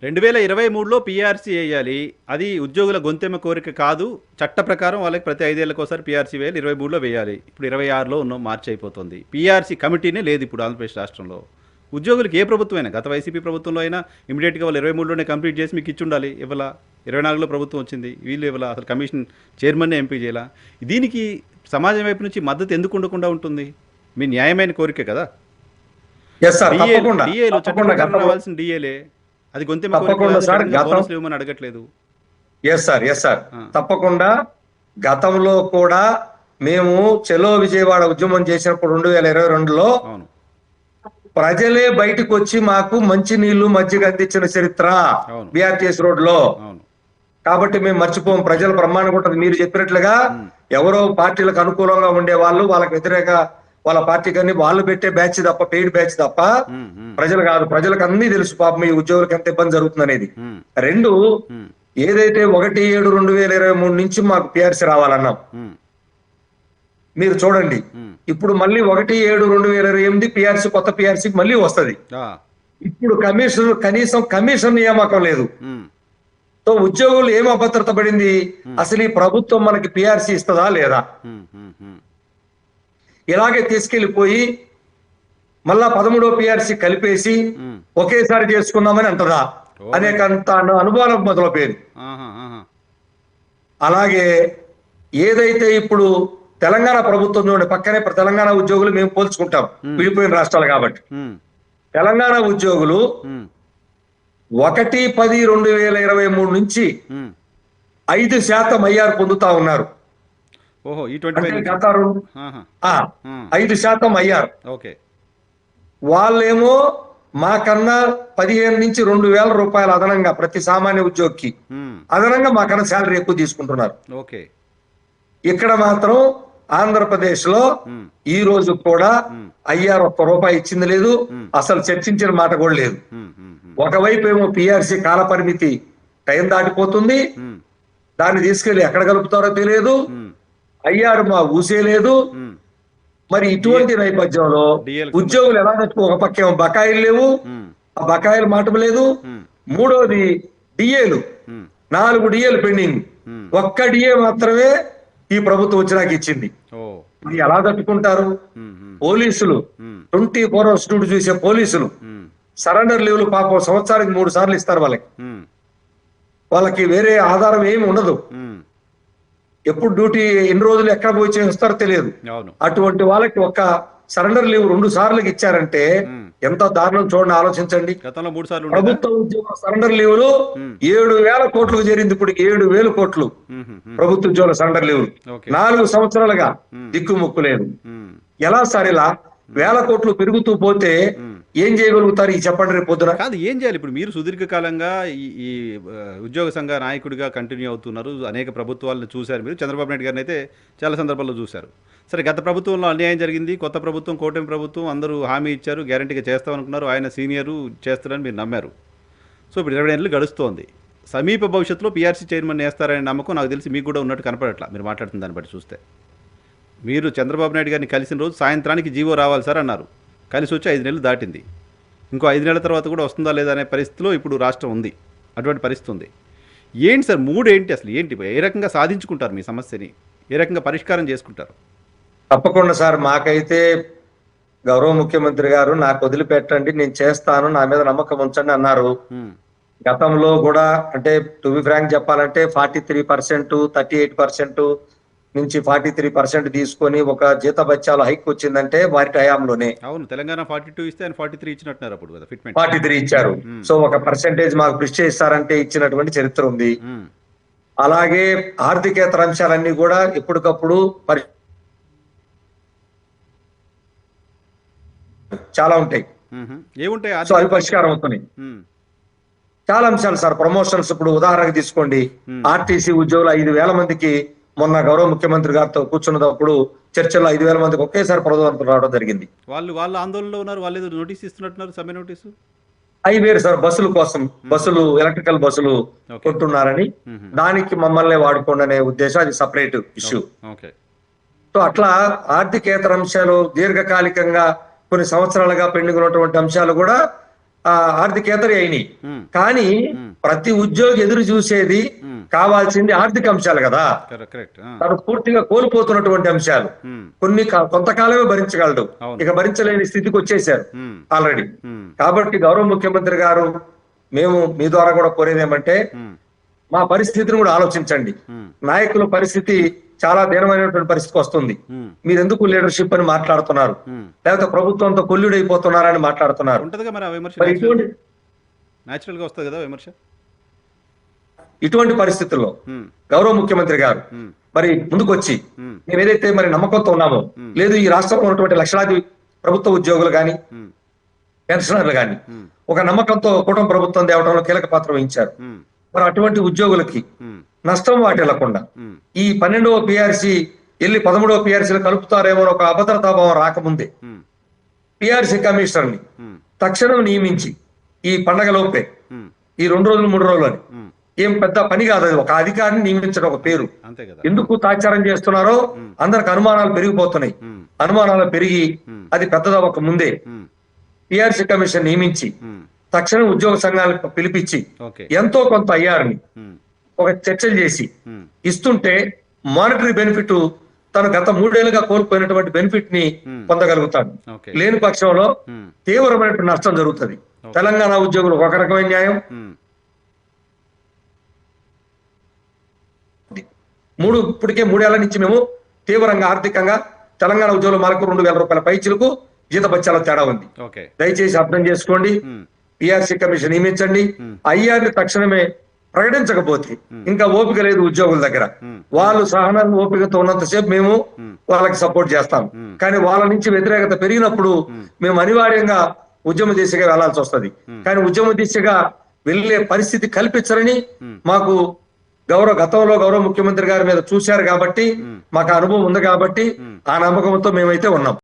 2023లో PRC వేయాలి. అది ఉద్యోగుల గొంతెమ్మ కోరిక కాదు. చట్ట ప్రకారం వాళ్ళకి ప్రతి 5 ఏళ్లకోసారి పీఆర్సీ వేయాలి. 23లో వేయాలి. ఇప్పుడు 26లో ఉన్నాం, మార్చి అయిపోతుంది. పీఆర్సీ కమిటీనే లేదు ఇప్పుడు ఆంధ్రప్రదేశ్ రాష్ట్రంలో. ఉద్యోగులకు ఏ ప్రభుత్వమైనా, గత వైసీపీ ప్రభుత్వంలో అయినా ఇమీడియట్గా వాళ్ళు 23లోనే కంప్లీట్ చేసి మీకు ఇచ్చి ఉండాలి. ఇవ్వాల 24లో ప్రభుత్వం వచ్చింది, వీళ్ళు ఇవ్వాల, అసలు కమిషన్ చైర్మన్నే ఎంపీ చేయాల. దీనికి సమాజం వైపు నుంచి మద్దతు ఎందుకు ఉండకుండా ఉంటుంది? మీ న్యాయమైన కోరిక కదా. డిఏలు చట్టం రావాల్సిన డిఏలే, అది గొంతెమ్మ కోరిక ఇవ్వమని అడగట్లేదు. ఎస్ సార్ తప్పకుండా. గతంలో కూడా మేము చెలో విజయవాడ ఉద్యమం చేసినప్పుడు 2022లో ప్రజలే బయటకు వచ్చి మాకు మంచి నీళ్లు మజ్జిగ అందించిన చరిత్ర బిఆర్టీఎస్ రోడ్ లో. కాబట్టి మేము మర్చిపోం. ప్రజల బ్రహ్మాండం ఉంటుంది. మీరు చెప్పినట్లుగా ఎవరో పార్టీలకు అనుకూలంగా ఉండే వాళ్ళు, వాళ్ళకి వ్యతిరేక వాళ్ళ పార్టీ కానీ వాళ్ళు పెట్టే బ్యాచ్ తప్ప, పెయిడ్ బ్యాచ్ తప్ప ప్రజలు కాదు. ప్రజలకు అన్ని తెలుసు పాపం ఈ ఉద్యోగులకు ఎంత ఇబ్బంది జరుగుతుంది అనేది. రెండు, ఏదైతే 1/7/2023 నుంచి మాకు పిఆర్సీ రావాలన్నాం, మీరు చూడండి ఇప్పుడు మళ్ళీ 1/7/2028 పిఆర్సీ, కొత్త పిఆర్సీ మళ్ళీ వస్తుంది. ఇప్పుడు కనీసం కమిషన్ నియామకం లేదు. సో ఉద్యోగులు ఏం అభద్రత పడింది? అసలు ఈ ప్రభుత్వం మనకి పిఆర్సీ ఇస్తుందా లేదా? ఇలాగే తీసుకెళ్లిపోయి మళ్ళా 13వ పిఆర్సీ కలిపేసి ఒకేసారి చేసుకుందామని అంటదా అనేకంత అనుభవం మొదలుపోయింది. అలాగే ఏదైతే ఇప్పుడు తెలంగాణ ప్రభుత్వం చూడండి, పక్కనే తెలంగాణ ఉద్యోగులు మేము పోల్చుకుంటాం, విడిపోయిన రాష్ట్రాలు కాబట్టి. తెలంగాణ ఉద్యోగులు 1/10/2023 నుంచి 5% ఐఆర్ పొందుతా ఉన్నారు. 5% అయ్యారు. వాళ్ళేమో మాకన్నా 15 నుంచి 2,000 రూపాయలు అదనంగా ప్రతి సామాన్య ఉద్యోగికి అదనంగా మాకన్నా శాలరీ ఎక్కువ తీసుకుంటున్నారు. ఇక్కడ మాత్రం ఆంధ్రప్రదేశ్ లో ఈ రోజు కూడా ఐఆర్ ₹1 ఇచ్చింది లేదు, అసలు చర్చించిన మాట కూడా లేదు. ఒకవైపు ఏమో పిఆర్సీ కాల పరిమితి టైం దాటిపోతుంది, దాన్ని తీసుకెళ్లి ఎక్కడ కలుపుతారో తెలియదు, ఐఆర్ మా ఊసే లేదు. మరి ఇటువంటి నేపథ్యంలో ఉద్యోగులు ఎలా నచ్చుకో, ఒక పక్కేమో బకాయిలు లేవు, ఆ బకాయిలు మాట లేదు. మూడోది డిఏలు, 4 డిఏలు పెండింగ్. ఒక్క డిఏ మాత్రమే ఈ ప్రభుత్వం వచ్చినాక ఇచ్చింది. ఇది ఎలా తట్టుకుంటారు? పోలీసులు 24 hours డ్యూటీ చూసే పోలీసులు సరెండర్ లీవ్లు పాపం సంవత్సరానికి 3 సార్లు ఇస్తారు వాళ్ళకి. వాళ్ళకి వేరే ఆధారం ఏమి ఉండదు. ఎప్పుడు డ్యూటీ ఎన్ని రోజులు ఎక్కడ పోయి చేస్తారో తెలియదు. అటువంటి వాళ్ళకి ఒక సరెండర్ లీవ్ 2 సార్లు ఇచ్చారంటే ఎంత దారుణం చూడండి, ఆలోచించండి. ప్రభుత్వ ఉద్యోగుల సరెండర్ లీవులు 7,000 కోట్లకు చేరింది. ఇప్పుడు 7,000 కోట్లు ప్రభుత్వ ఉద్యోగుల సరెండర్ లీవులు 4 సంవత్సరాలుగా దిక్కుముక్కు లేదు. ఎలా సార్ ఇలా 1,000 కోట్లు పెరుగుతూ పోతే ఏం చేయగలుగుతారు? ఈ చెప్పండి రేపు పొద్దున. కాదు, ఏం చేయాలి? ఇప్పుడు మీరు సుదీర్ఘకాలంగా ఈ ఉద్యోగ సంఘ నాయకుడిగా కంటిన్యూ అవుతున్నారు. అనేక ప్రభుత్వాలను చూశారు. మీరు చంద్రబాబు నాయుడు గారిని అయితే చాలా సందర్భాల్లో చూశారు. సరే, గత ప్రభుత్వంలో అన్యాయం జరిగింది. కొత్త ప్రభుత్వం, కూటమి ప్రభుత్వం అందరూ హామీ ఇచ్చారు, గ్యారంటీగా చేస్తామనుకున్నారు. ఆయన సీనియరు, చేస్తారని మీరు నమ్మారు. సో ఇప్పుడు 20 ఏళ్ళు గడుస్తోంది. సమీప భవిష్యత్తులో పీఆర్సీ చైర్మన్ వేస్తారనే నమ్మకం నాకు తెలిసి మీకు కూడా ఉన్నట్టు కనపడట్లా మీరు మాట్లాడుతున్న దాన్ని బట్టి చూస్తే. మీరు చంద్రబాబు నాయుడు గారిని కలిసిన రోజు సాయంత్రానికి జీవో రావాలి సార్ అన్నారు. కలిసి వచ్చి 5 నెలలు దాటింది. ఇంకో 5 నెలల తర్వాత కూడా వస్తుందా లేదా అనే పరిస్థితిలో ఇప్పుడు రాష్ట్రం ఉంది. అటువంటి పరిస్థితి ఉంది. ఏంటి సార్ మూడు ఏంటి? అసలు ఏంటి? ఏ రకంగా సాధించుకుంటారు మీ సమస్యని? ఏ రకంగా పరిష్కారం చేసుకుంటారు? తప్పకుండా సార్, మాకైతే గౌరవ ముఖ్యమంత్రి గారు నాకు వదిలిపెట్టండి, నేను చేస్తాను, నా మీద నమ్మకం ఉంచండి అన్నారు. గతంలో కూడా అంటే టు బి ఫ్రాంక్ చెప్పాలంటే 43%, 38% నుంచి 43% తీసుకొని ఒక జీతభత్యాలు హైక్ వచ్చిందంటే వారి హయాంలోనే. అవును, తెలంగాణ 42 ఇస్తే ఆయన 43 ఇచ్చినట్టున్నారు అప్పుడు కదా. ఫిట్మెంట్ 43 ఇచ్చారు. సో ఒక పర్సెంటేజ్ మాకు కృషి చేస్తారంటే ఇచ్చినటువంటి చరిత్ర ఉంది. అలాగే ఆర్థికేతర అంశాలన్నీ కూడా ఎప్పటికప్పుడు చాలా ఉంటాయి. ఏముంటాయి? సో అవి పరిష్కారం అవుతున్నాయి. చాలా అంశాలు సార్. ప్రమోషన్స్ ఇప్పుడు ఉదాహరణకు తీసుకోండి. ఆర్టీసీ ఉద్యోగులు 5,000 మందికి మొన్న గౌరవ ముఖ్యమంత్రి గారితో కూర్చున్నప్పుడు చర్చలో 5,000 మందికి ఒకేసారి పదోన్నతులు రావడం జరిగింది. వాళ్ళు ఆందోళనలో ఉన్నారు. వాళ్ళు ఏదో నోటీస్ ఇస్తున్నట్టున్నారు, సమ్మె నోటీసు. అవి వేరు సార్. బస్సుల కోసం, బస్సులు ఎలక్ట్రికల్ బస్సులు కొంటున్నారని, దానికి మమ్మల్ని వాడుకోండి అనే ఉద్దేశం, అది సపరేట్ ఇష్యూ. సో అట్లా ఆర్థికేతర అంశాలు దీర్ఘకాలికంగా కొన్ని సంవత్సరాలుగా పెండింగ్ ఉన్నటువంటి అంశాలు కూడా ఆర్థికేతరి అయినాయి. ఉమ్, కానీ ప్రతి ఉద్యోగి ఎదురు చూసేది కావాల్సింది ఆర్థిక అంశాలు కదా. కరెక్ట్. తను పూర్తిగా కోల్పోతున్నటువంటి అంశాలు కొన్ని కొంతకాలమే భరించగలడు, అవును. ఇక భరించలేని స్థితికి వచ్చేసారు ఉమ్, ఆల్రెడీ. ఉమ్, కాబట్టి గౌరవ ముఖ్యమంత్రి గారు, మేము మీ ద్వారా కూడా కోరేది ఏమంటే ఉమ్, మా పరిస్థితిని కూడా ఆలోచించండి. ఉమ్, నాయకుల పరిస్థితి చాలా దీనమైనటువంటి పరిస్థితి వస్తుంది. ఉమ్, మీరు ఎందుకు లీడర్షిప్ అని మాట్లాడుతున్నారు, ఉమ్. లేకపోతే ప్రభుత్వంతో కొల్లుడైపోతున్నారని మాట్లాడుతున్నారు. ఉంటదిగా మరి ఆ విమర్శ, మరి న్యాచురల్ గా వస్తుంది కదా విమర్శ. ఇటువంటి పరిస్థితుల్లో ఉమ్, గౌరవ ముఖ్యమంత్రి గారు ఉమ్, మరి ముందుకొచ్చి ఉమ్, మేము ఏదైతే మరి నమ్మకంతో ఉన్నామో, లేదు ఈ రాష్ట్రంలో ఉన్నటువంటి లక్షలాది ప్రభుత్వ ఉద్యోగులు కానీ ఉమ్, పెన్షనర్లు కానీ ఉమ్, ఒక నమ్మకంతో కూటమి ప్రభుత్వం తేవడంలో కీలక పాత్ర వహించారు. ఉమ్, మరి అటువంటి ఉద్యోగులకి ఉమ్, నష్టం వాటిల్లకుండా ఉమ్, ఈ 12వ పిఆర్సీ వెళ్ళి 13వ పిఆర్సీలు కలుపుతారేమో అని ఒక అభద్రతాభావం రాకముందే ఉమ్, పిఆర్సీ కమిషనర్ ని ఉమ్, తక్షణం నియమించి ఈ పండగలోపే, ఉమ్, ఈ 2 రోజులు 3 రోజులని, ఉమ్, ఏం పెద్ద పని కాదు అది, ఒక అధికారిని నియమించడం ఒక పేరు. అంతే కదా. ఎందుకు తాత్సారం చేస్తున్నారో అందరికి అనుమానాలు పెరిగిపోతున్నాయి. ఉమ్, అనుమానాలు పెరిగి ఉమ్, అది పెద్దదవ్వక ముందే ఉమ్, పిఆర్సీ కమిషన్ నియమించి ఉమ్, తక్షణం ఉద్యోగ సంఘాలకు పిలిపించి ఓకే. ఎంతో కొంత అయ్యారని ఉమ్, ఒక చర్చలు చేసి ఉమ్, ఇస్తుంటే మానిటరీ బెనిఫిట్ తను గత 3 ఏళ్లుగా కోల్పోయినటువంటి బెనిఫిట్ ని పొందగలుగుతాడు. ఓకే. లేని పక్షంలో ఉమ్, తీవ్రమైనటువంటి నష్టం జరుగుతుంది. తెలంగాణ ఉద్యోగులకు ఒక రకమైన న్యాయం, ఉమ్, ఇప్పటికే 3 ఏళ్ల నుంచి మేము తీవ్రంగా ఆర్థికంగా తెలంగాణ ఉద్యోగుల మాలకు 2,000 రూపాయల పైచిలకు జీతపత్యాల తేడా ఉంది. ఓకే. దయచేసి అర్థం చేసుకోండి. ఉమ్, పిఆర్సీ కమిషన్ నియమించండి. ఐఆర్ని తక్షణమే ప్రకటించకపోతే ఇంకా ఓపిక లేదు ఉద్యోగుల దగ్గర. వాళ్ళు సహనంగా ఓపికతో ఉన్నంతసేపు మేము వాళ్ళకి సపోర్ట్ చేస్తాం. కానీ వాళ్ళ నుంచి వ్యతిరేకత పెరిగినప్పుడు మేము అనివార్యంగా ఉద్యమ దిశగా వెళ్లాల్సి వస్తుంది. కానీ ఉద్యమ దిశగా వెళ్లే పరిస్థితి కల్పించరని మాకు గతంలో గౌరవ ముఖ్యమంత్రి గారి మీద చూశారు కాబట్టి, మాకు అనుభవం ఉంది కాబట్టి ఆ నమ్మకంతో మేమైతే ఉన్నాం.